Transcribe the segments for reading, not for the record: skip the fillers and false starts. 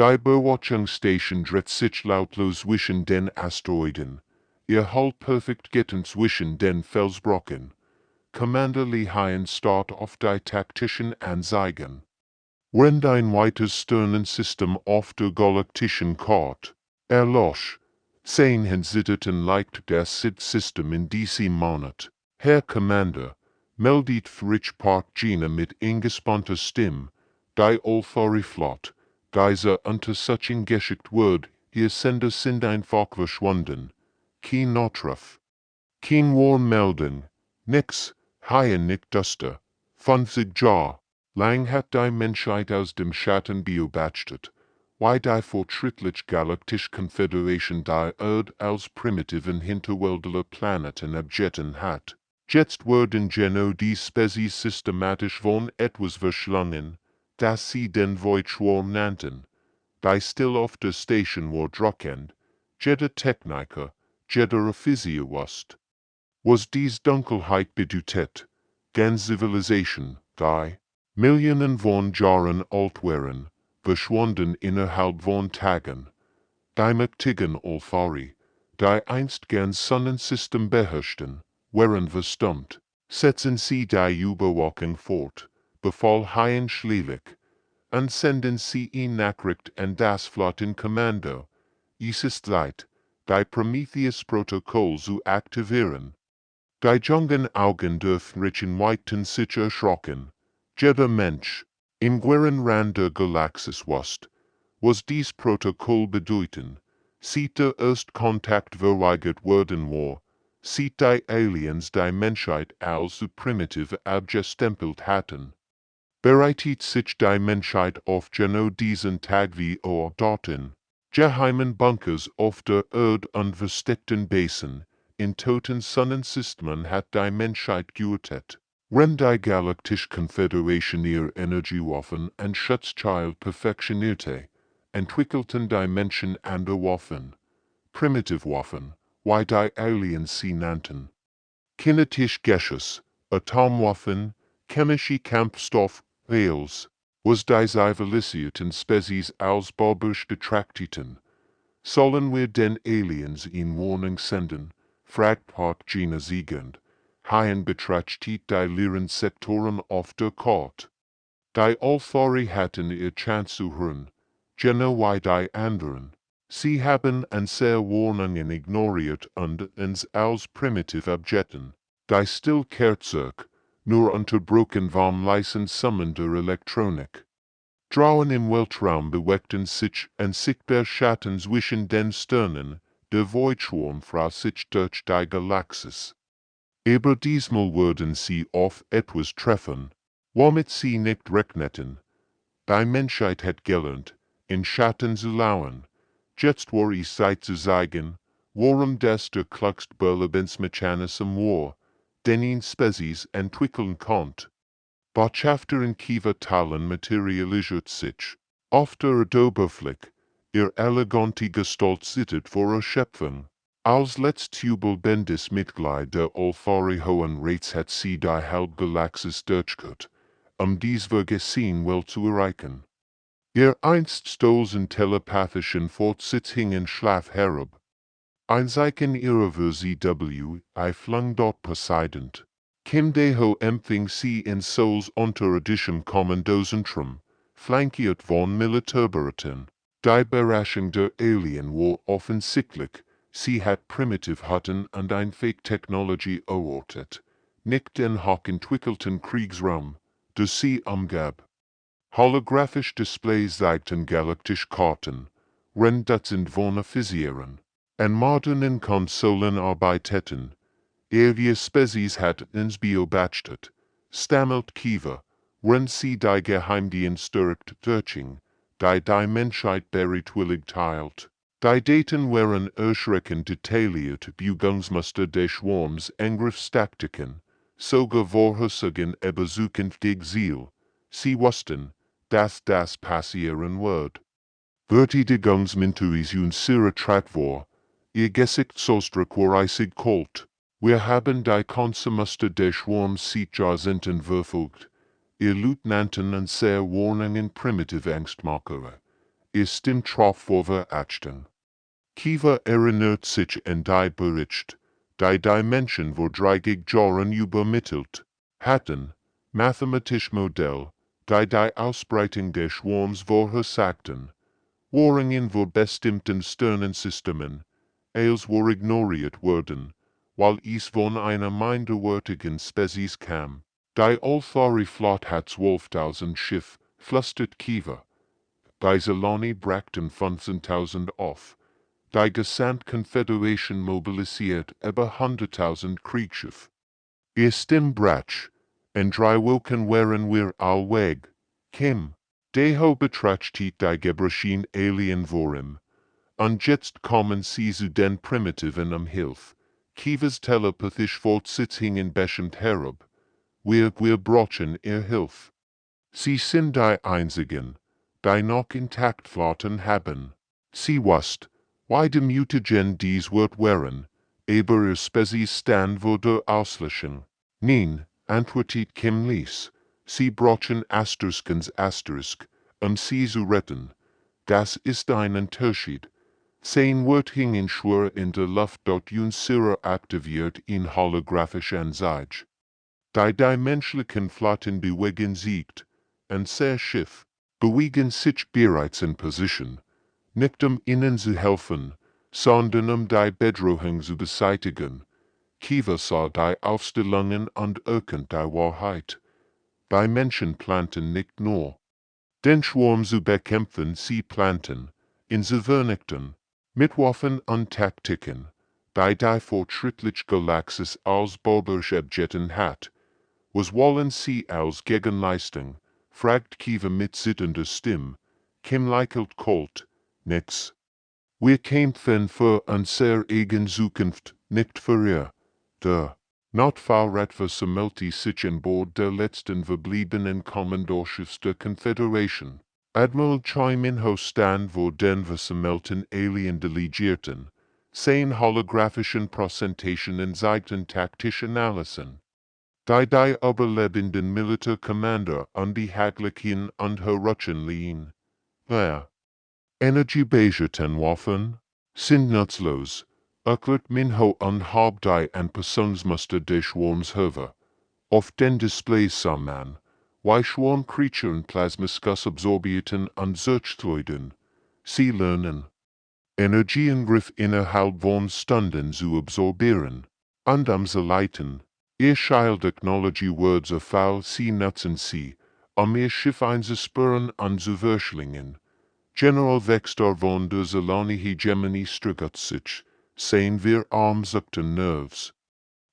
Die Beobachtungsstation dreht sich lautlos zwischen den Asteroiden. Ihr Halt perfekt getten zwischen den Felsbrocken. Commander Lehian start auf die taktischen Anzeigen. Wenn ein weites Sternensystem auf der galaktischen Karte erlosch, sehen sitterten leicht das System in diesem Monat. Herr Commander, meldet frisch Parkgene mit ingespannter Stimme, die Olfari-Flott, Geiser unter solchen geschickt wird, ihr Sender sind einfach verschwunden. Kein Notruf. Kein Warnmeldung. Nix, Haien nicht Duster. 50 Jahr. Lang hat die Menschheit aus dem Schatten beobachtet, wie die fortschrittliche Galaktische Konföderation die Erde als primitiven hinterwäldler Planeten abjetten hat. Jetzt werden genau die Spezies systematisch von etwas verschlungen, das sie den Voidschwarm nannten. Die still auf der Station war druckend, jeder Techniker, jeder Offizier wusste. Was dies Dunkelheit bedeutet, ganz Zivilisation, die Millionen von Jahren alt waren, verschwunden innerhalb von Tagen. Die mächtigen Olfari, die einst ganz Sonnensystem beherrschten, waren verstummt. Setzen sie die Überwachung fort, befahl Haien schließlich, und senden sie ihn Nachricht an das Flottenkommando. Es ist Zeit, die Prometheus-Protokoll zu aktivieren. Die jungen Augen dürfen richen Weiten sich erschrocken. Jeder Mensch, im queren Rand der Galaxis wusste, was dies Protokoll bedeuten, sieht der Erstkontakt verweigert worden war, sieht die Aliens die Menschheit als so primitiv abgestempelt hatten. Bereitet sich die Menschheit auf genau diesen Tag wie dorten. Geheimen Bunkers auf der Erde und versteckten Basen, in toten Sonnensystemen hat die Menschheit geütet. Wenn die Galaktische Konföderation ihre Energiewaffen und Schutzschild perfektionierte, entwickelten die Menschen andere Waffen. Primitivwaffen, wie die Aliens sie nannten. Kinetische Geschoss, Atomwaffen, chemische Kampfstoff, Rails, was die zivilisierten Spezies als barbarsch betrachteten. Sollen wir den Aliens in Warnung senden? Fragt Parkgene siegend. Haien betrachtet die leeren Sektoren auf der Karte. Die Olfari hatten ihr Chance zu hören, genau wie die anderen. Sie haben unsere Warnungen ignoriert und uns als primitiv abjetten. Die still kehrt zurück, nur unterbrochen vom leisen Summen der Elektronik. Draußen im Weltraum bewegten sich unsichtbar Schatten zwischen den Sternen, der Voidschwarm fra sich durch die Galaxis. Aber diesmal würden sie auf etwas treffen, womit sie nicht rechneten. Die Menschheit hat gelernt, in Schatten zu lauern. Jetzt war es Zeit zu zeigen, warum das der klugste Überlebensmechanismus war, den ihn Spezies entwickeln konnte. Botschafter in Kiefer-Talen materialisiert sich, auf der Oberfläche, ihr elegante Gestalt zittert vor Erschöpfung. Als letztübelbendes Mitglied der Olfari Hohen Rates hat sie die Halbgalaxis durchgeführt, dies Vergessen will zu erreichen. Ihr einst stoßen telepathischen Fortsetzungen Schlaf herab. Ein Zeichen ihrer WCW, flung dort Poseidont. Kim Deho empfing sie in Souls unterirdischem Kommandozentrum, flankiert von Militärbeamten. Die Überraschung der Alien war offensichtlich, sie hat primitiv hatten und ein Fake-Technology erortet, nicht den hochentwickelten Kriegsraum, der sie umgab. Holographisch Displays zeigten galaktische Karten, Dutzend von Offizieren, an modernen Konsolen arbeiteten. Wir Spezies hat uns beobachtet, stammelt Kiefer, wenn sie die Geheimdienst durchging, die Menschheit bereitwillig teilt. Die Daten waren erschreckend detailliert Bewegungsmuster des Schwarms Angriffstaktiken, sogar Vorhersagen über zukünftig Ziel. Sie wussten, dass das passieren wird. Verteidigungsmintuition ihrer Track war, ihr Gesichtsausdruck war eisig kalt. Wir haben die Konsemuster des Schwarms entwürfelt, ihr Lieutenanten und sehr Warnungen primitive Angstmacher. ist im Trophvorver achten. Kiva erinnert sich en die Bericht, die Menschen wo dreigig Joren übermittelt hatten, mathematisch Modell, die Ausbreitung der Schwarms vorhersagten, Waringen wo bestimmten Sternensystemen, als wo ignoriert wurden, weil es von einer minderwertigen Spezies kam. Die Olthari Flot hat 12.000 Schiff, flüstert Kiva. Die Zelani brachten 15.000 auf. Die Gesamtkonföderation mobilisiert über 100.000 Kriegsschiff. Ist im Bratsch, en 3 Wochen wären wir all weg. Kim, deho betrachtet die Gebrechen Alien vorim. Und jetzt kommen sie zu den Primitiven Hilf. Kivas telepathisch Fortsitzungen bestimmt herab. Wir brauchen ihr Hilf. Sie sind die Einzigen, die noch intakt Flotten haben. Sie wusst, why de Mutagen dies wird wären, aber ihr Spezies stand würde auslöschen. Nein, antwortet Kim Lies, sie brauchen Asteriskens Asterisk, sie zu retten. Das ist ein Unterschied. Sein wird hingen schwör in der Luft dort Unsira aktiviert in holographischen Zeig. Die menschlichen Flotten bewegen siegt, ein sehr Schiff, bewegen sich bereits in Position, nicht ihnen zu helfen, sondern die Bedrohung zu beseitigen. Kiva sah die Aufstellungen und erkennt die Wahrheit. Die Menschen planten nicht nur den Schwarm zu bekämpfen, sie planten, in sie vernichten, mit Waffen und Taktiken, die fortschrittlich Galaxis als Barbarsch abjetten hat. Was wollen sie als Gegenleistung, fragt Kiva mit zitternder Stimme, Kim lächelt kalt, nix. Wir kämpfen für unsere eigene Zukunft, nicht für ihr. Der Notfallrat versammelte sich an Bord der letzten verbliebenen Kommandorschiffs der Confederation. Admiral Choi-Min-ho stand vor den versammelten Alien-Delegierten, seine holographischen Präsentationen zeigten taktische Analysen. Die überlebenden Militärkommander und die Haglichen und Herrchen liehen. Energiebegerten Waffen sind nutzlos, erklärt Minho und halb die ein Personsmuster des Schwarms Höver. Auf den Displays sah man, wie Schwarmcreaturen Plasmaskus absorbierten und Searchleuten. Sie lernen, Energieangriff innerhalb von Stunden zu absorbieren. Und sie leiten, ihr Technology Words auf, sie nutzen sie, ihr Schiff einzuspüren und zu verschlingen. General Vexter von der Zelani Hegemony strigert sich, sehen wir armsüchten Nerves.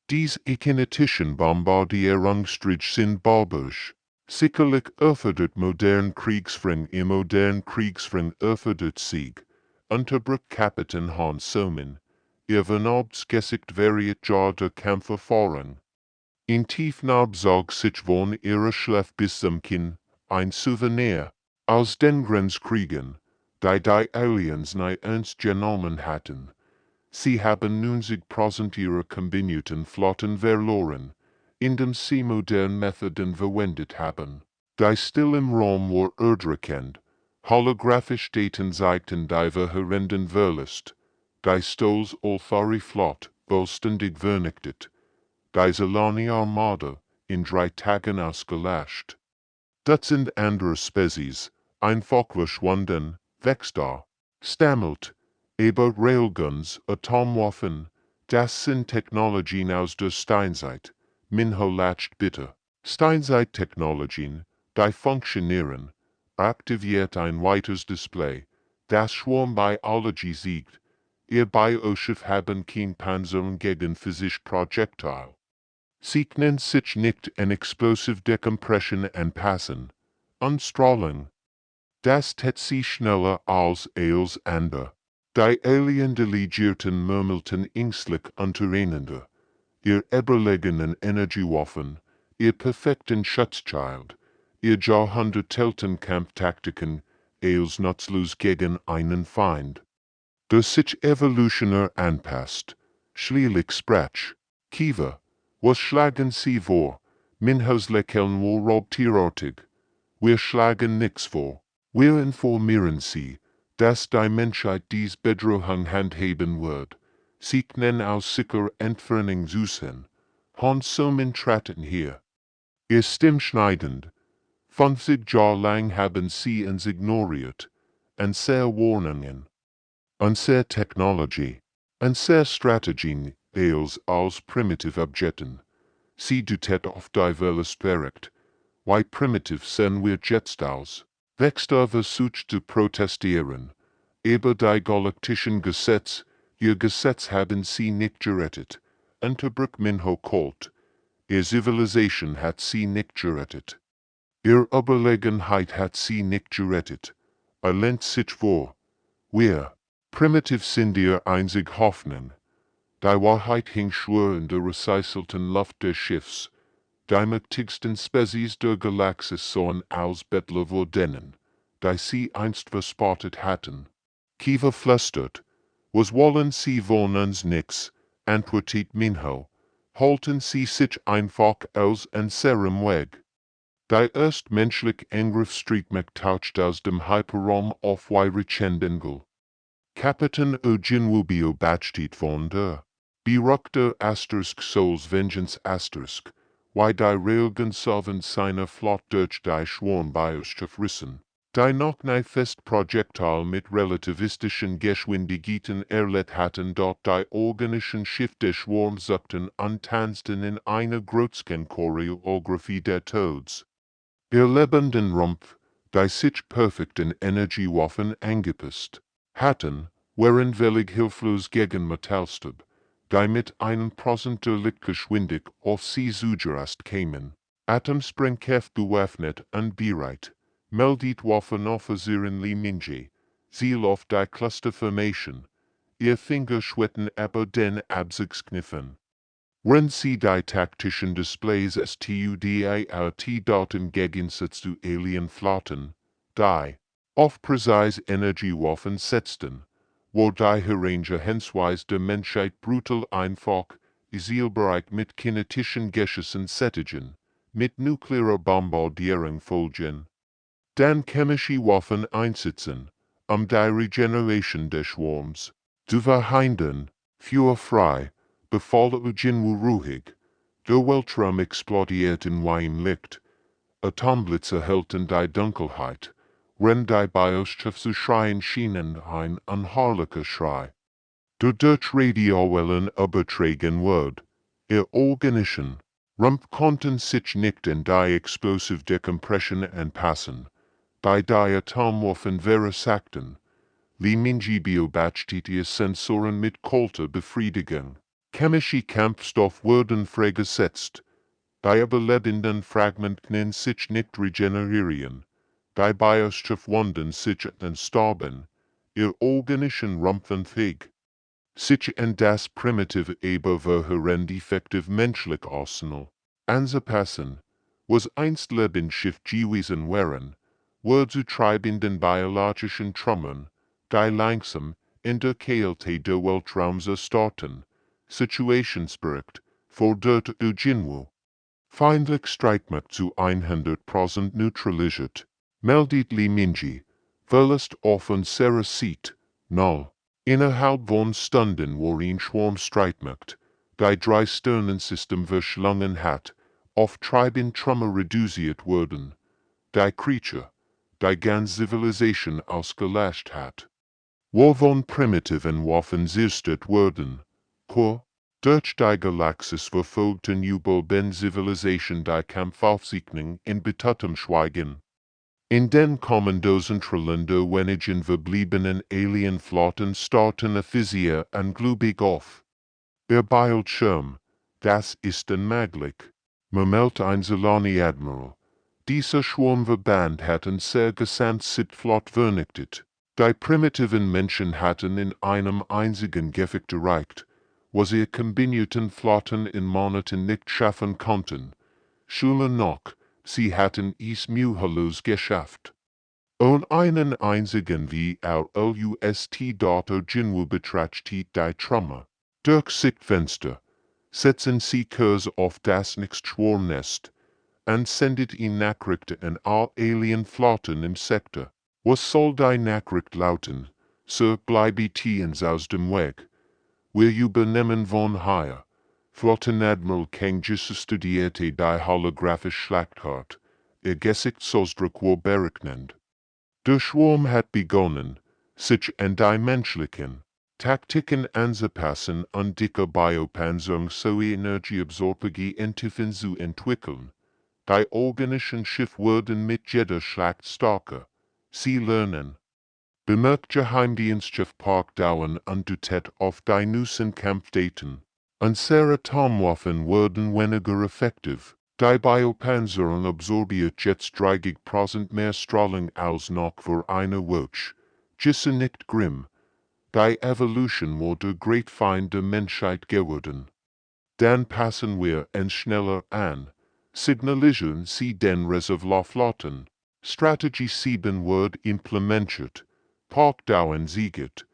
Dies ikinetischen Bombardierungsstrich sind barbarisch. Sicherlich erfordert modern Kriegsführung im modernen Kriegsführung erfordert Sieg. Unterbrückt Kapitän Hans Somin. Vernarbsgesicht variet Jar der Kämpfer voran. In Tiefnarb sorgt sich von ihrer Schlaf bis zum Kinn, ein Souvenir. Aus den Grenzkriegen, die Aliens nie ernst genommen hatten. Sie haben nun sich ihrer kombinierten Flotten verloren, indem sie moderne Methoden verwendet haben. Die still im Raum war erdrückend, holographisch Daten zeigten die verheerenden Verlust, die Stols Olthari Flot vollständig vernichtet, die Zelani Armada in 3 Tagen ausgelöscht. Dutzend andere Spezies, einfach verschwunden, Vexter, stammelt, aber Railguns, Atomwaffen, das sind Technologien aus der Steinzeit, Minho lacht bitte. Steinzeit-Technologien, die funktionieren, aktiviert ein weiteres Display, das Schwarmbiologie siegt, ihr Bioschiff haben kein Panzer gegen physische Projektile. Sie nennt sich nicht an Explosive Decompression anpassen. Unstrahling. Das tät sie schneller als andere. Die Alien-Delegierten murmelten ängstlich untereinander. Ihr überlegenen Energiewaffen, ihr perfekten Schutzschild, ihr jahrhundertelten Kampftaktiken, als nutzlos gegen einen Feind. Der sich evolutionär anpasst, schließlich sprach, Kiva, was schlagen Sie vor? Minhos lächeln wohl robtierartig. Wir schlagen nix vor. Wir informieren Sie, Das die Menschheit dies Bedrohung handhaben wird, sie kennen aus sicher Entfernung suchen, Honsumen traten hier. Ihr stimmschneidend, 50 Jahre lang haben sie uns ignoriert, und sehr Warnungen, und sehr Technologie, und sehr Strategien, als primitive Objekten. Sie dutet auf die Welt direkt, wie primitiv sehen wir jetzt aus. Wexter versucht zu protestieren, über die galaktischen Gesetz, ihr Gesetz haben sie nicht gerettet, Unterbrück Minho Colt, ihr Zivilisation hat sie nicht gerettet. Ihr Überlegenheit hat sie nicht gerettet, lehnt sich vor. Wir, primitiv sind ihr einzig Hoffnung. Die Wahrheit hing schwör in der recycelten Luft des Schiffs, die mächtigsten Spezies der Galaxis sahen aus Bettler vor denen, die sie einst verspottet hatten. Kiva flüstert, was wollen sie von uns nix, antwortet Minho, halten sie sich einfach aus unserem Weg. Die erst menschlich Angriffsstreak taucht aus dem Hyperraum auf wie Rechendengel. Kapitän Ujinwubio Bachtit von der Beruckter Asterisk Souls Vengeance Asterisk, wie die Reelgen Soven seiner Flot durch die Schwarmbioschaft rissen, die noch nie fest Projektil mit relativistischen Geschwindigkeiten erlet hatten dort die organischen Schiff der Schwarm suchten antanzten in einer grotesken Choreographie der Toads. Ihr lebenden Rumpf, die sich perfekt in Energiewaffen angepasst hatten, waren völlig hilflos gegen Metallstab, die mit einem Prozent der Lichtgeschwindigkeit auf sie zugerast kämen. Atomsprengkraft bewaffnet und bereit, meldet Waffenoffizierin Li Minji, Ziel auf die Clusterformation, ihr Finger schwetten aber den Absichtskniffen. Wenn sie die taktischen Displays STUDART Gegensatz zu Alienflotten, die auf präzise Energiewaffen setzten, wo die Herangehensweise der Menschheit brutal einfach, zielbereit mit kinetischen Geschossen sättigen, mit nuklearer Bombardierung folgen. Dann chemische Waffen einsetzen, die Regeneration des Schwarms zu verhindern, feuerfrei, befahl Ujinwu ruhig, der Weltraum explodiert in Wein Licht, Atomblitze hellten die Dunkelheit, wenn die Bioschaft zu schreien schienen ein unheimlicher Schrei. Der durch Radiowellen übertragen wird, ihr organischen Rumpf konnten sich nicht in die explosive Decompression anpassen, bei die Atomwaffen versagten, Li Minji beobachtet ihr Sensoren mit kalter Befriedigung. Chemische Kampfstoff wurden freigesetzt, die überlebenden Fragmenten sich nicht regenerieren, die Bioschaft wanden sich starben, ihr organischen Rumpfen fähig, sich in das primitive aber defektiv menschlich Arsenal anzupassen, was einst Lebensschiff gewesen wären, were zu treibenden biologischen Trümmern, die langsam in der Kälte der Weltraums erstarrten, Situationsbericht, fordert Ujinwu. Feindlich Streitmacht zu 100% neutralisiert, meldet Li Minji, Verlust auf unserer Seite, null. Innerhalb von Stunden worin Schwarmstreitmacht, die 3 Sternensystem verschlungen hat, auf treibend Trümmer reduziert wurden, die Creature, die ganze Zivilisation ausgelöscht hat. Wovon primitiven Waffen zerstört wurden, durch die Galaxis verfolgten übelben Zivilisation die Kampfaufzeichnung in betuttem Schweigen. In den kommandosen der wenigen verbliebenen Alienflotten starten Ephesia anglubig auf. Der Bildschirm, das ist unmöglich, murmelt ein Solani Admiral. Dieser Schwarmverband hatten sehr gesandt sich flott vernichtet. Die primitiven Menschen hatten in einem einzigen Gefecht erreicht, was ihr kombinierten Flotten in Monaten nicht schaffen konnten. Schlimmer noch, sie hatten es mühelos geschafft. Und einen einzigen wie LUST Daughter Jinwu betrachtet die Trümmer. Durch Sichtfenster setzen sie Kurs auf das Nicht-Schwarmnest und sendet ihn Nachrichten an all Alienflotten im Sektor. Was soll die Nachricht lauten, Sir, bleibe tiens aus dem Weg. Will you benehmen von hier? Flottenadmiral King Jesus studierte die holographisch Schlachthart, Gesichtsausdruck war berechnend. Der Schwarm hat begonnen, sich an die menschlichen Taktiken anzupassen und dicke Biopanzerung sowie energieabsorbige Entiefen zu entwickeln. Die organischen Schiffe wurden mit jeder Schlacht stärker. Sie lernen. Bemerkt Geheimdienstschiff Parkdauern und Dutet auf die neuesten Kampfdaten. Unsere Atomwaffen wurden weniger effektiv. Die Biopanzerung absorbiert jetzt 30% mehr Strahlung als noch vor einer Woche. Gisse nicht grimm. Die Evolution war der Greatfeind der Menschheit geworden. Dann passen wir uns schneller an. Signalisieren Sie den Reservoirflotten. Strategie 7 wird implementiert. Parkdauern siegt.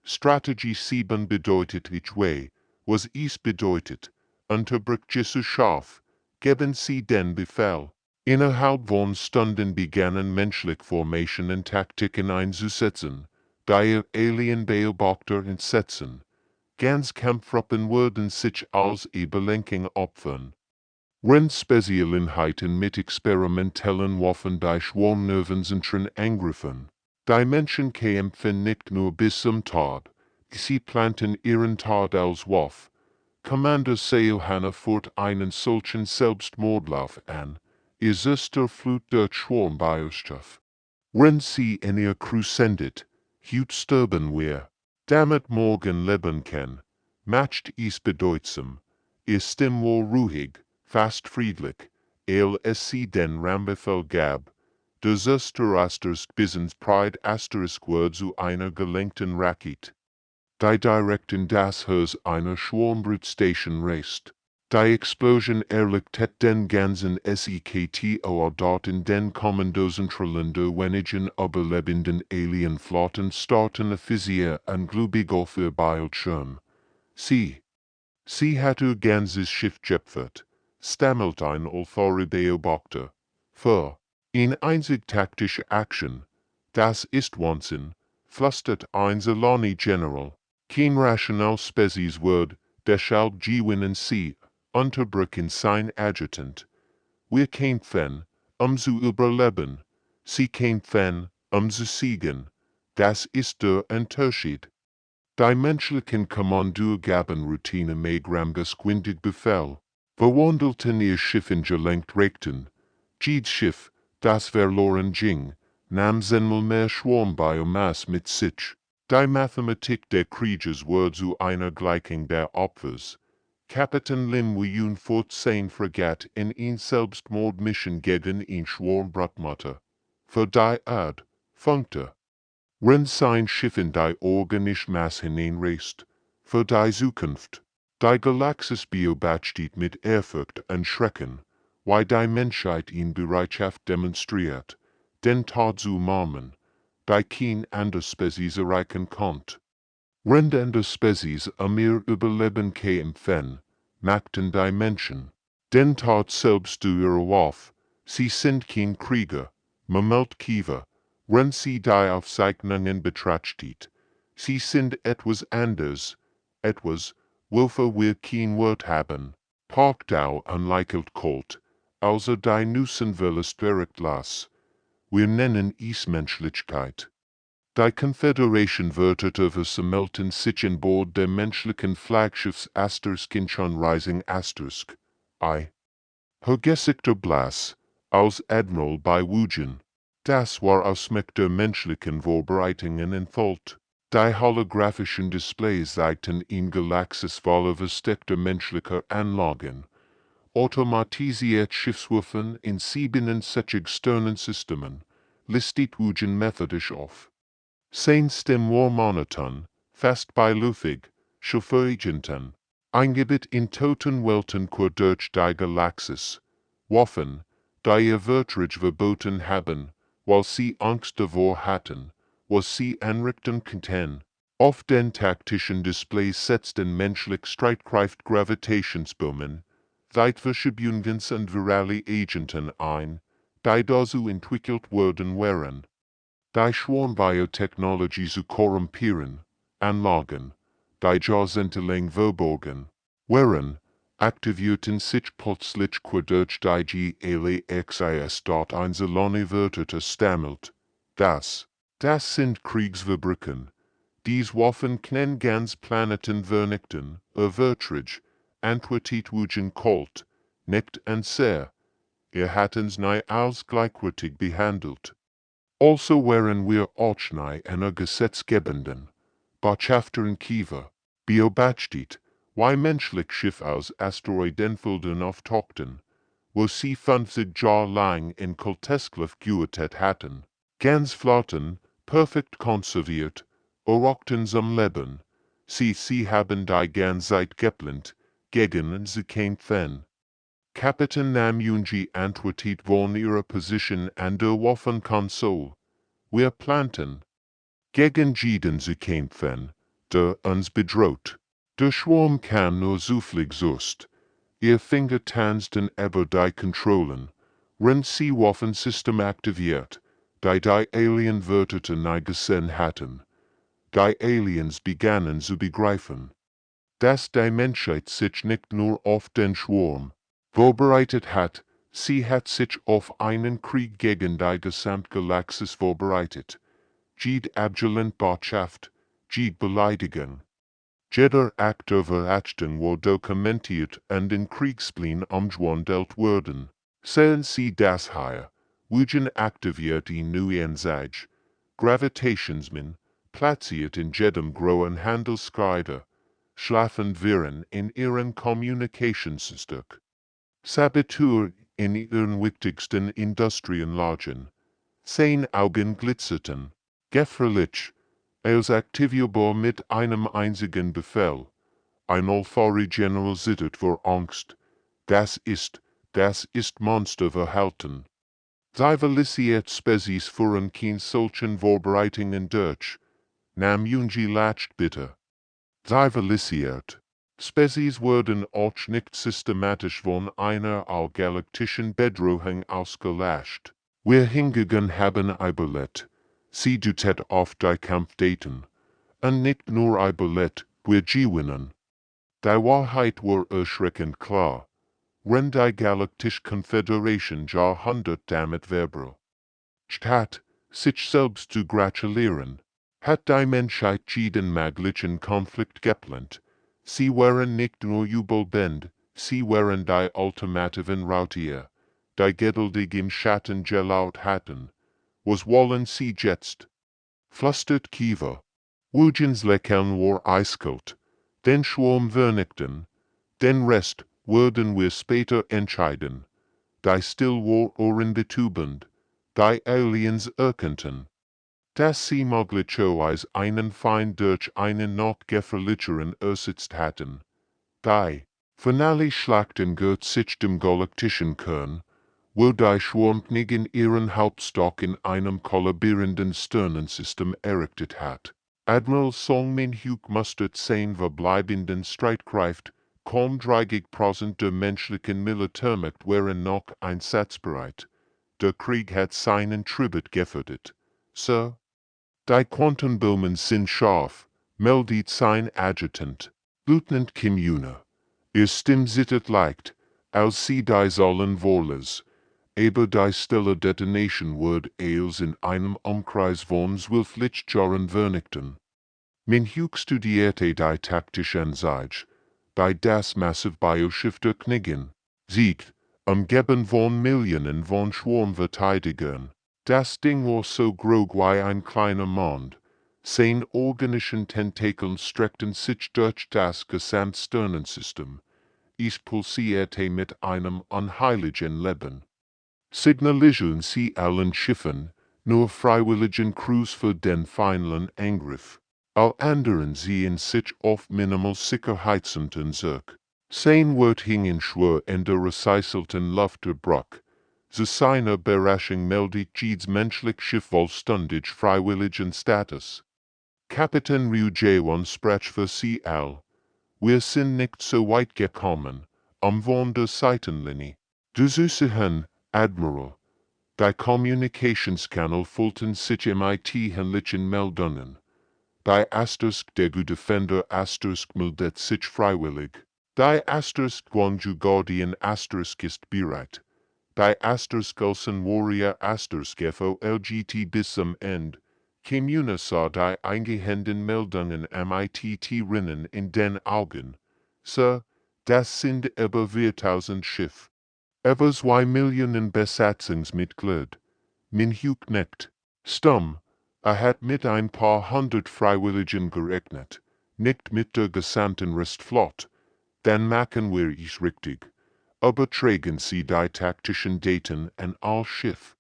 Strategie 7 bedeutet ich weiß, was es bedeutet. Unterbrich Jesus scharf. Geben Sie den Befehl. Innerhalb von Stunden begannen menschliche Formationen Taktiken einzusetzen. Die Alien-Beobachter entsetzen. Ganz Kampftruppen wurden sich als Überlenkung opfern. Spezialeinheiten mit experimentellen Waffen die Schwarmnervenzentren angriffen. Die Menschen kämpfen nicht nur bis zum Tod, sie planten ihren Tod als Waffe. Commander Seohana führt einen solchen Selbstmordlauf an, ihr erster Flut der Schwarmbiostoff. Wenn sie in ihr Crew sendet, heute sterben wir, damit morgen leben kann, macht es bedeutsam, ihr Stimme war ruhig, fast friedlich, es sie den Rambefehl gab, des Asterisk bisens Pride Asterisk wird zu einer gelenkten Rakete. Die direkt in das Haus einer Schwarmbrutstation reist. Die Explosion erlichtet den ganzen Sektor dort in den Kommandozentralen wenigen überlebenden Alienflotten starten Physik an Glübiger für Bildschirm. Sie hat ihr ganzes Schiff gepfert, stammelt ein Beobachter. Für in einzig taktische Action, das ist Wahnsinn, flüstert ein Saloni General. Kein rational Spezies wird, deshalb gewinnen sie, unterbrechen sein Adjutant. Wir kämpfen, zu überleben. Sie kämpfen, zu siegen. Das ist der Unterschied. Die menschlichen Kommandeur gaben routinemäßig geschwindig Befehl. Verwandelten ihr Schiff in gelenkt Rechten. Jedes Schiff, das verloren ging, nahm zehnmal mehr Schwarmbiomasse mit sich. Die Mathematik der Krieges wird zu einer Gleichung der Opfers. Kapitän Lim Wiyun 14 Fregat in ein Selbstmordmission gegen ein Schwarmbrutmutter. Für die Erde, funkte. Wenn sein Schiff in die organische Masse hineinreist, für die Zukunft. Die Galaxis beobachtet mit Ehrfurcht und Schrecken, weil die Menschheit in Bereitschaft demonstriert, den Tod zu umarmen, die kein andere Spezies erreichen konnte. Wenn andere Spezies ihr Überleben kämpfen, machten die Menschen den Tod selbst zu ihrer Waffe. Sie sind kein Krieger, Mamelt Kiva, wenn sie die Aufzeichnungen betrachtet. Sie sind etwas anderes, etwas, wofür wir kein Wort haben. Parkdau unleichelt Kult, also die Nussen Wellest las. Wir nennen es Menschlichkeit. Die Confederation wörterte versammelten sich an Bord der menschlichen Flaggschiffs Asterisk in Rising Asterisk. Hergesigter Blas, als Admiral bei Wujen. Das war Ausmacht der menschlichen Vorbereitungen entfallt. Die holographischen Displays zeigten in Galaxis voller versteckter menschlicher Anlagen. Automatisiert Schiffswaffen in 67 Sternensystemen, listet Wujen methodisch auf. Stem Warmonoton, fast beilufig, Chauffeuragenten, eingebet in toten Welten durch die Galaxis, Waffen, die ihr Vertrag verboten haben, weil sie Angst davor hatten, was sie anrichten könnten. Auf den taktischen Displays setzten menschlich Streitkraft Gravitationsböhmen, Zeitverschiebungs- und virale Agenten ein, die dazu entwickelt worden waren. Die Schwarm-Biotechnologie zu korrumpieren, Anlagen, die Jahrzehntelang verborgen waren, aktivierten sich plötzlich quer die Galaxis dort einzelne Wörter stammelt. Das sind Kriegsverbrechen. Dies Waffen können ganz Planeten vernichten, verträgt, antwortet wujen kalt, nicht und sehr. Hatten's nie als gleichwertig behandelt. Also waren wir auch nie einer gesetzgebenden, Botschafterin Kiva, beobachtet, wie menschlich Schiff aus Asteroidenfeldern auftauchten, wo sie 50 Jahre lang in Kulteskluft geütet hatten, ganz Flotten, perfekt konserviert, errockten zum Leben, sie haben die ganze Zeit geplant, gegen sie kämpfen. Kapitän Namunji antwortet von ihrer Position an der Waffenkonsole. Wir planten gegen jeden zu kämpfen, der uns bedroht. Der Schwarm kam nur zufällig zust. Ihr Finger tanzten aber die Kontrollen, wenn sie Waffensystem aktiviert, die Alien-Wörter nie gesehen hatten. Die Aliens begannen zu begreifen, dass die Menschheit sich nicht nur auf den Schwarm vorbereitet hat, sie hat sich auf einen Krieg gegen die Gesamtgalaxis vorbereitet. Jede abgelehnt Botschaft, jede Beleidigung. Jeder Akt der Verachtung war dokumentiert und in Kriegsplänen umgewandelt worden. Sehen Sie das hier, wujen aktiviert die neue Sage, Gravitationsmin, platziert in jedem großen Handelsschreiber, schlafen Viren in ihren Kommunikationssystem. Saboteur in ihren wichtigsten Industrienlagen. 10 Augen glitzerten, gefährlich, als aktivierbar mit einem einzigen Befehl. Ein Alfari General zittert vor Angst. Das ist Monsterverhalten. Zivilisiert Spezies führen kein solchen Vorbereitungen durch. Namunji lacht bitte. Zivilisiert Spezies werden auch nicht systematisch von einer allgalaktischen Bedrohung ausgelöscht. Wir hingegen haben überlebt. Sie dutet auf die Kampfdaten. Und nicht nur überlebt, wir gewinnen. Die Wahrheit war erschreckend klar. Wenn die Galaktische Konföderation Jahrhundert damit verbal. Statt sich selbst zu gratulieren, hat die Menschheit jeden möglichen Konflikt geplant. Sie waren nicht nur Jubelband, sie waren die ultimativen Rautier, die geduldig im Schatten gelaut hatten. Was wollen sie jetzt? Flüstert Kiva. Wujens Lächeln war eiskalt. Den Schwarm vernichten. Den Rest würden wir später entscheiden. Die Still war ohrenbetäubend. Die Aliens erkannten, dass sie möglicherweise einen Feind durch einen noch gefährlicheren ersetzt hatten. Die finale Schlachten gehört sich dem galaktischen Kern, wo die Schwarmkönigin ihren Hauptstock in einem kollabierenden Sternensystem errichtet hat. Admiral Song Min-hyuk mustert 10 verbleibenden Streitkräfte, kaum 30% der menschlichen Militärmacht waren noch einsatzbereit. Der Krieg hat seinen Tribut gefordert. Sir? Die Quantenböhmen sind scharf, meldet sein Adjutant. Lieutenant Kim Yuna. Ihr Stimme zittert leicht, als sie die sollen Wohles. Aber die stille Detonation wird als in einem Umkreis von 12 Lichtjahren vernichten. Min-hyuk studierte die taktische Ansage, bei das massiv Bioschiff der Königin, siegt, umgeben von Millionen von Schwarmverteidigern. Das Ding war so groß wie ein kleiner Mond. 10 organischen Tentakeln streckten sich durch das Gesamtsternensystem. Es pulsierte mit einem unheiligen Leben. Signalisieren sie allen Schiffen, nur freiwilligen Crews für den finalen Angriff. All anderen sehen sich auf Minimal-Sicherheitsunten zurück. 10 wird hingen schwer in der recycelten Luft der Bruck. Zu seiner Überraschung meldet jedes menschliche Schiff vollständig freiwilligen Status. Kapitän Ryu Jaewon sprach für sie all. Wir sind nicht so weit gekommen, von der Seitenlinie. Du süße Admiral. Die Kommunikationskanal Fulton sich mit Henlichen Meldungen. Die Asterisk der Defender Asterisk meldet sich freiwillig. Die Asterisk Guangzhou Guardian Asterisk ist bereit. Die Asterisk Ulsan Warrior Asterisk FOLGT bis zum Ende. Kommune sah die eingehenden Meldungen Rinnen in den Augen. Sir, das sind über 4000 Schiff. Über 2 Millionen Besatzungsmitglied. Min Huk nicht. Stumm. Hat mit ein paar hundert Freiwilligen gerechnet. Nicht mit der gesamten Restflotte. Dann machen wir es richtig. Übertragen Sie die taktischen Daten an all Schiff.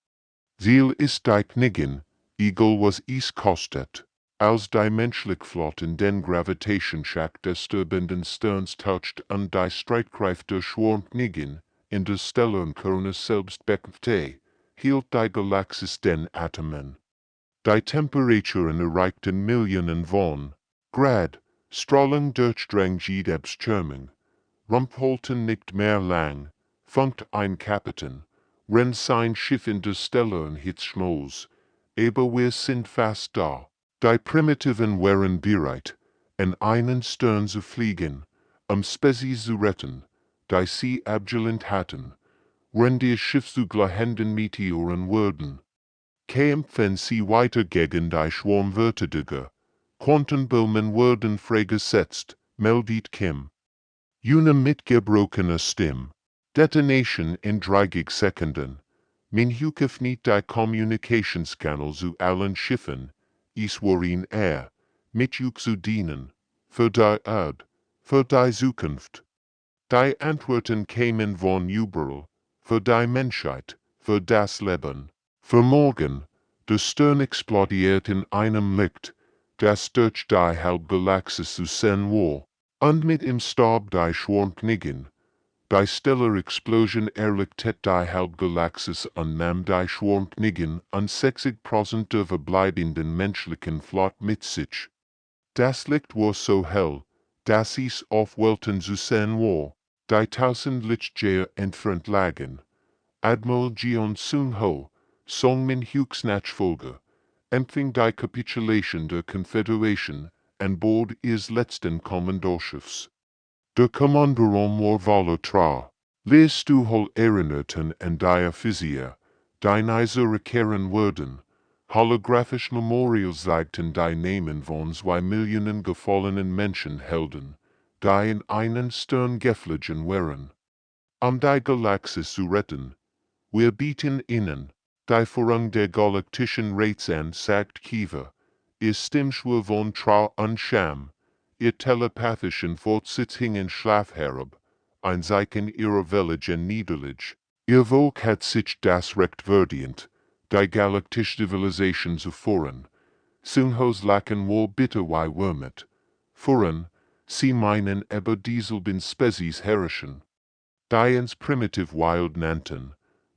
Ziel ist die Knigen, egal was es kostet. Als die menschliche Flotten den Gravitationsschacht des sterbenden Sterns toucht und die Streitkräfte schworn Knigen, in der stellaren Kerne selbst bekämpfte, hielt die Galaxis den Atomen. Die Temperaturen erreichten Millionen von Grad, Strahlung durchdrang jedebs Schirmung. Rumpholten nicht mehr lang, funkt ein Kapitän, rennt sein Schiff in der stellaren Hitzschmoos, aber wir sind fast da. Die Primitiven waren bereit, an einen Stern zu fliegen, Spezies zu retten, die sie abgelehnt hatten, wenn das Schiff zu glühenden Meteoren wurden. Kämpfen sie weiter gegen die Schwarmverteidiger. Quantenböhmen wurden freigesetzt, meldet Kim. Eine mitgebrochener Stimme. Detonation in 30 Sekunden. Min hukef niet die Communicationskanal zu allen Schiffen. Es waren mit juk zu dienen. Für die Erde. Für die Zukunft. Die Antworten kämen von überall. Für die Menschheit. Für das Leben. Für morgen. Der Stern explodiert in einem Licht, das durch die Halbgalaxis zu sehen war. Und mit ihm starb die Schwarmknigen. Die Stellar Explosion erlichtet die Halbgalaxis und nahm die Schwarmknigen und 60% der verbleibenden menschlichen Flotte mit sich. Das Licht war so hell, dass es auf Welten zu sehen war, die 1000 Lichtjahre entfernt lagen. Admiral Jeon Sung-ho, Song Min-hyuks Nachfolger, empfing die Kapitulation der Confederation an Bord ihres letzten Kommandorschiffs. Der Kommandant war Volotra. Lässt du hol erinnerten an die Physik, die Neise kehren würden. Holographisch Memorial zeigten die Namen von 2 Millionen gefallenen Menschenhelden, die in einen Stern geflogen waren. Die Galaxis zu retten. Wir bieten ihnen, die Führung der Galaktischen Rates an, sagt Kiva, ihr Stimmschwur von Trau und Scham, ihr telepathischen Fortsetzungen Schlafherab, ein Zeichen ihrer welligen Niederlage. Ihr Volk hat sich das Recht verdient, die galaktische Zivilisation zu führen. Sunghos lachen war bitter wie Wurmet. Führen, sie meinen aber dieselben Spezies herrschen. Die uns primitiv wild nannten,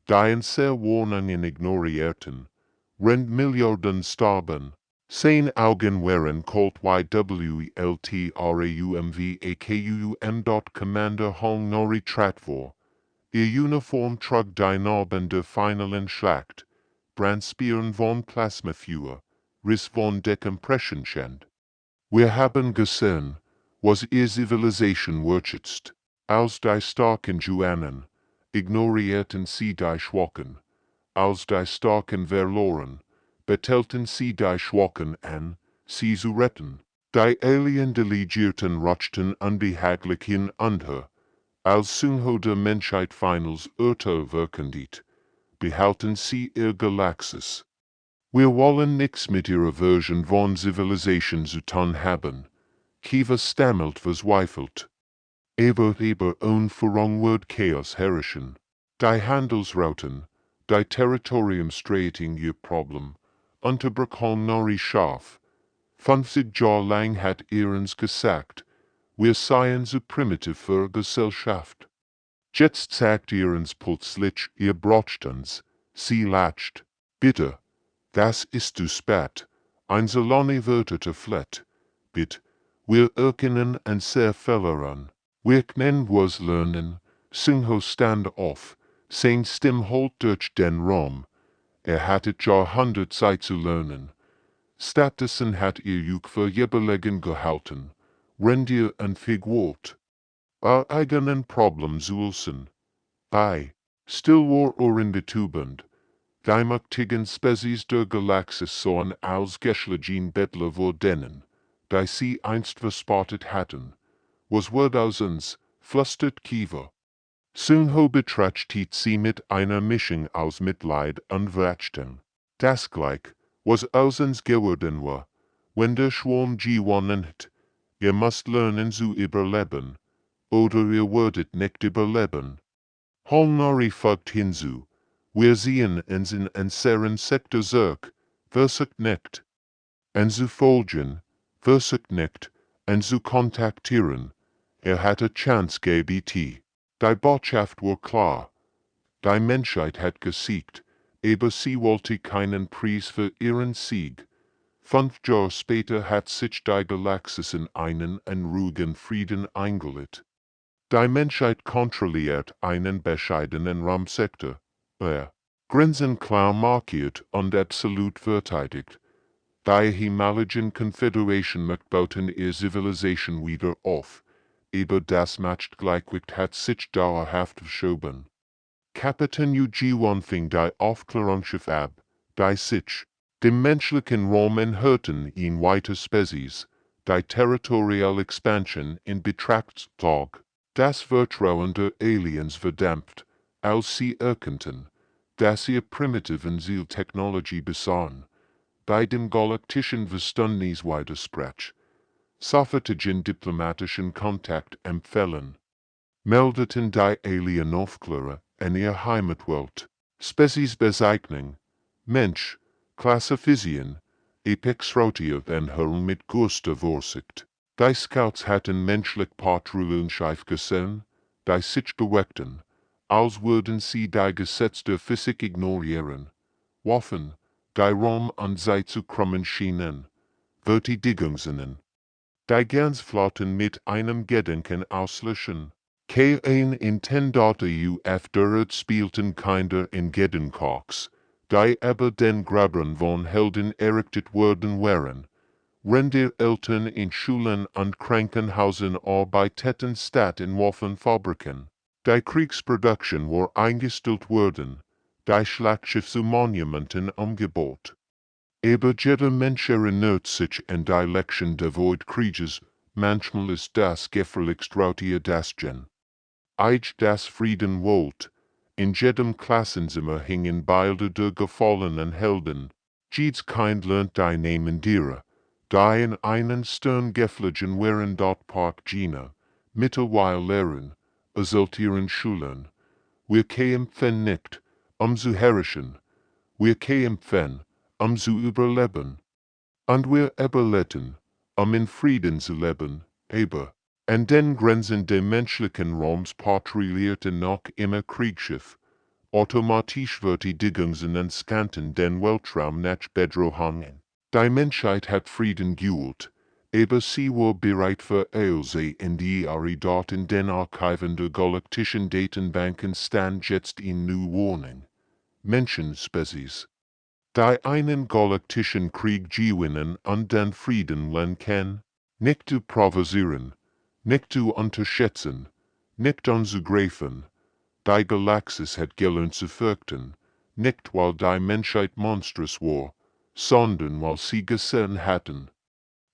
die uns sehr Warnungen ignorierten, rend Milliarden starben. Sein Augen waren kalt YWLTRAUMVAKUUM. Commander Hong Nori Tratvar. Ihr Uniform trug die Narben der finalen Schlacht. Brandspieren von Plasmafeuer, Riss von Decompressionschend. Wir haben gesehen, was ihr Zivilisation wirtschätzt. Als die starken Juanen, ignorierten sie die Schwachen. Als die starken verloren, betelten sie die Schwachen an, sie zu retten. Die Alien Delegierten rutschten unbehaglich hin und her. Als Sungho der Menschheit Finals Urteil verkündet, behalten sie ihr Galaxis. Wir wollen nichts mit ihrer Version von Zivilisation zu tun haben. Kiva stammelt verzweifelt. Aber Unführung wird Chaos herrschen. Die Handelsrouten, die Territoriumstreitung ihr Problem, unterbrechen Nori scharf. 50 Jahre lang hat uns gesagt, wir seien zu primitiv für Gesellschaft. Jetzt sagt uns plötzlich, ihr braucht uns, sie lacht. Bitte, das ist zu spät, ein Saloni wird erfleht. Bitte, wir erkennen und sehr verloren. Wir können was lernen, Sungho stand auf, sein Stimm holt durch den Raum, Hattet Jahrhundert Zeit zu lernen. Stattdessen hat Juk für Überlegen gehalten, Rendier und Figwort. Eigenen Problem zu lösen. Bei Stillwar in de Tubend. Die Spezies der Galaxis sollen als geschlagen Bettler wurden, die sie einst verspottet hatten, was uns, flüstert Kiewer. Soon betrachtet sie mit einer Mischung aus Mitleid und Verachten. Das gleich, was aus uns geworden war, wenn der Schwarm gewonnen hat. Ihr müsst lernen zu überleben, oder ihr werdet nicht überleben. Holnari folgt hinzu. Wir sehen uns in unseren Sektor zurück, versucht nicht. Und zu folgen, versucht nicht, und zu kontaktieren. Hatte Chance gebt. Die Botschaft war klar. Die Menschheit hat gesiegt, aber sie wollte keinen Preis für ihren Sieg. 5 Jahre später hat sich die Galaxis in einen ruhigen Frieden eingelegt. Die Menschheit kontrolliert einen bescheidenen Raumsektor. Grenzen klar markiert und absolut verteidigt. Die Himalischen Confederation möchte bauten ihre Zivilisation wieder auf, aber das Machtgleichgewicht hat sich dauerhaft verschoben. Kapitän Ug fing die Aufklärungsschiff ab, die sich dem menschlichen Raum enthörten in weite Spezies, die Territorial Expansion in Betracht zog. Das Vertrauen der Aliens verdampft, als sie erkannten, dass ihr primitiven Zieltechnologie besahen, bei dem galaktischen Verständnis widersprach, sofortigen diplomatischen Kontakt empfehlen, meldeten die Alienaufklärer in ihr Heimatwelt, Speziesbezeichnung, Mensch, Klassifizien, Epexrotier und Hörn mit größter Vorsicht. Die Scouts hatten menschlich Patrouillenschiff gesehen, die sich bewegten, als würden sie die Gesetze der Physik ignorieren, Waffen, die Raum und Zeit zu krummen schienen, Verteidigungen. Die Gänzflotten mit einem Gedenken auslöschen. Kein intendate UF der spielten Kinder in Gedenkoks, die aber den Grabern von Helden errichtet worden waren. Rendier Eltern in Schulen und Krankenhausen arbeiteten statt in Waffenfabriken. Die Kriegsproduktion war eingestellt worden, die Schlachtschiff zu Monumenten umgebaut. Aber jeder Mensch erinnert sich an die Lektion der Krieges, manchmal ist das gefährlichst Rautier das Gen. Eich das Frieden wollt, in jedem Klassenzimmer hingen Bilder der gefallenen Helden. Jedes Kind lernt die Namen derer, die in einen Stern geflogen waren dort Park Gina, mittlerweile lehren, exaltieren Schulen. Wir kämpfen nicht, zu herrschen, wir kämpfen, zu überleben. Und wir überleben, in Frieden zu leben, aber an den Grenzen des menschlichen Raums patrouillierten noch immer Kriegsschiff. Automatisch Verteidigungen und scanten den Weltraum nach Bedrohungen. Die Menschheit hat Frieden gewollt, aber sie war bereit für Eilsee in die Jahre dort in den Archiven der galaktischen Datenbanken stand jetzt in New Warning. Menschenspezies. Die einen galaktischen Krieg gewinnen und den Frieden lenken, nicht zu provozieren, nicht zu unterschätzen, nicht anzugreifen. Die Galaxis hat gelernt zu fürchten, nicht weil die Menschheit monströs war, sondern weil sie gesehen hatten.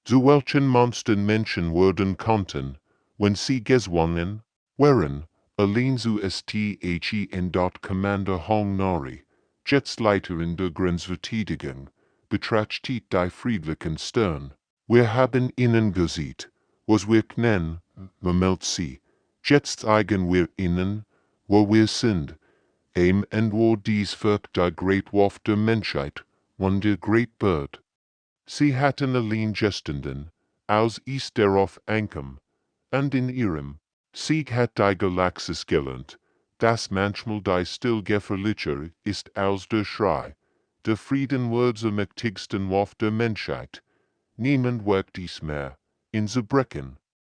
Zu welchen Monstern Menschen werden konnten, wenn sie gezwungen waren, allein zu stehen dort Commander Hong Nori, Jetsleiterin der Grenzverteidigung, betrachtet die friedlichen Stern. Wir haben ihnen gesehen, was wir kennen, vermeldet sie. Jetzt zeigen wir ihnen, wo wir sind, und wo dies wirkt der Great Wolf der Menschheit, und der Great Bird. Sie hatten allein gestanden, als es darauf ankam, und in ihrem Sieg hat die Galaxis gelernt, dass manchmal die still gefährlicher ist als der Schrei. Der Frieden war der mächtigsten Wolf der Menschheit. Niemand wagt dies mehr, ihn zu brechen.